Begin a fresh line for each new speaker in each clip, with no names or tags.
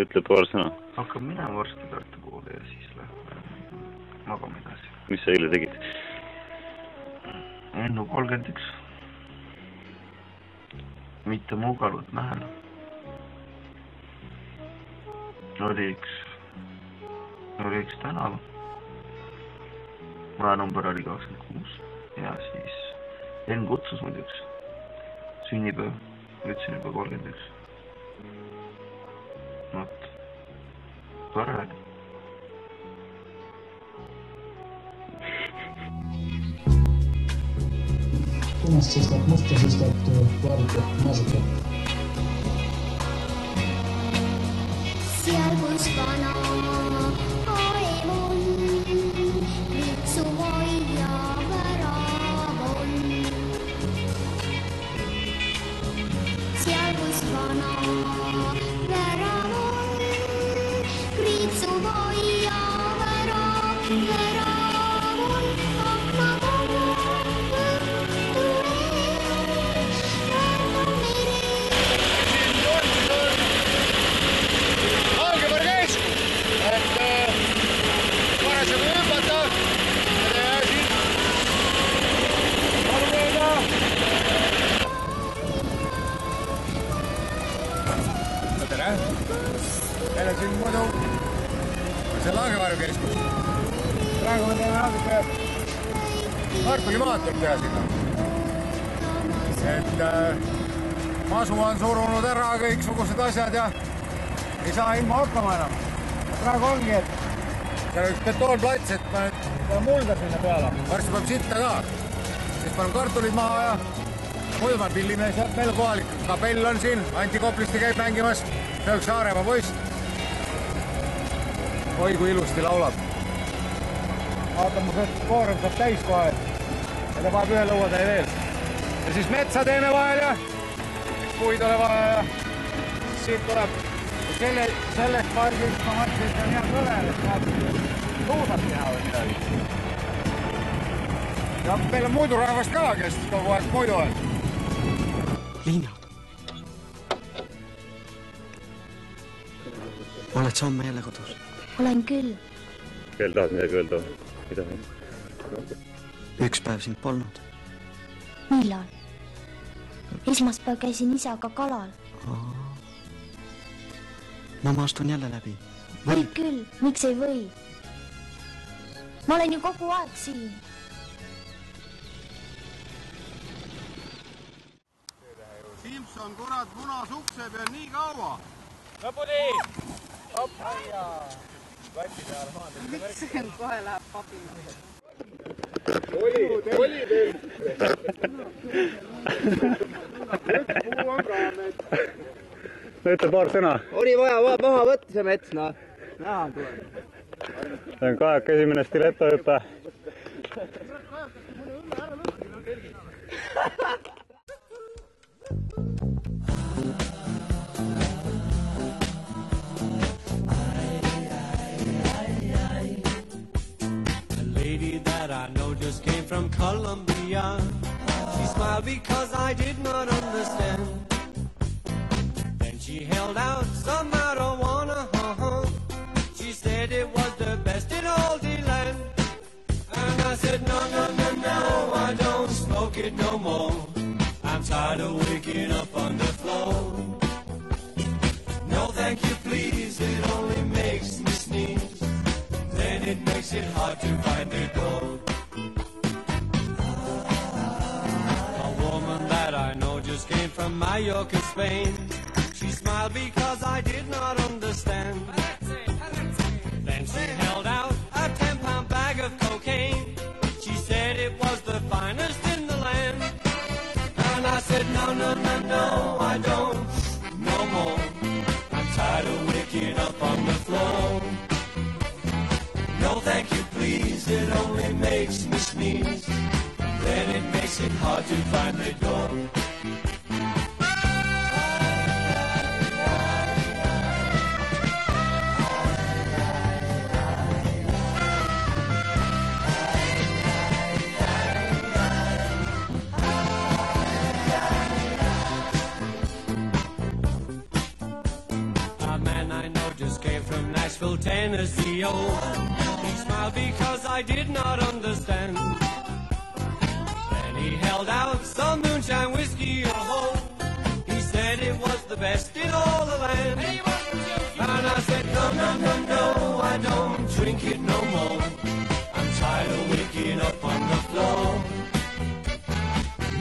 ütle paar sõna.
Hakkab minema varsti Tartu poole ja siis lähme magama edasi.
Mis sa eile tegid?
Ennu 31. Mitte Muugalud mähel. Oli üks tänav. Vajanumber oli 26 ja siis Enn kutsus muiduks. Sünnipäev. Ütlesin juba 31. Not. Tore oli.
Punast sestad, musta sestad, valge, masutab.
Seal kus vana aev on, vitsu hoia värav on. Seal kus vana värav on, vitsu hoia värav on. Akna kogu õhtu ees, rända
Meile siin muidu see Langevaru keskus. Praegu me teeme natuke Kartuli maad tuleb teha sinna. Et masu on surunud ära kõiksugused asjad ja ei saa ilma hakkama enam. Praegu ongi, et seal on üks betoonplats, et ma nüüd mulda sinna peale. Varsti peab sitta ka. Siis panen kartulid maha ja muidu ma pillime sealt meil kohalik. Kapell on siin, Anti Koplisti käib mängimas. See on üks Saaremaa poiss. Oi, kui ilusti laulab. Vaatame, et koorem saab täis kohe. Ja ta paneb ühe lõuatäie veel. Ja siis metsa teeme vahel ja puid ole vaja ja siit tuleb. Sellest pargist ma mõtlesin, et on hea kõvel, et ma luusad teha või midagi. Ja meil on muidu rahvast ka, kes kogu aeg muidu on.
Liina. Oled sa homme jälle kodus?
Olen küll.
Veel tahad midagi öelda? Mida?
Üks päev sind polnud.
Millal? Esmaspäev käisin isaga kalal.
No ma astun jälle läbi.
Võib küll, miks ei või? Ma olen ju kogu aeg siin.
Simson, kurat, munas ukse peal nii kaua.
Lõpuni! Op, aia! Vatti peal maadel.
Miks see kohe läheb papile?
Oli teil! Üks puu on ka mets.
Ütle paar sõna.
Oli vaja maha võtta see mets, noh. Näha tuleb.
See on Kajak esimene stilettojuta.
I know just came from Colombia. She smiled because I did not understand. Then she held out some marijuana. She said it was the best in all the land. And I said, no, no, no, no, I don't smoke it no more. I'm tired of waking up on the floor. No, thank you, please, it only makes me sneeze. Then it makes it hard to find the door. Just came from Mallorca, Spain. She smiled because I did not understand. Then she held out a 10-pound bag of cocaine. She said it was the finest in the land. And I said, no, no, no, no, I don't, no more. I'm tired of waking up on the floor. No, thank you, please, it only makes me sneeze. Then it makes it hard to find the door. from Nashville, Tennessee. Oh, he smiled because I did not understand. Then he held out some moonshine whiskey, oh, he said it was the best in all the land. And I said, no, no, no, no, I don't drink it no more. I'm tired of waking up on the floor.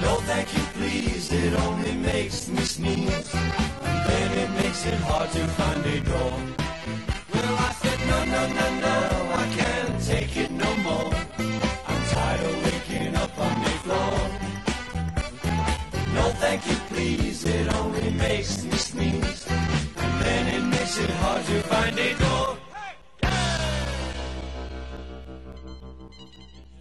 No, thank you, please, it only makes me sneeze. And then it makes it hard to find a door. Well, I said, no, no, no, no, I can't take it no more. I'm tired of waking up on the floor. No, thank you, please, it only makes me sneeze. And then it makes it hard to find a door.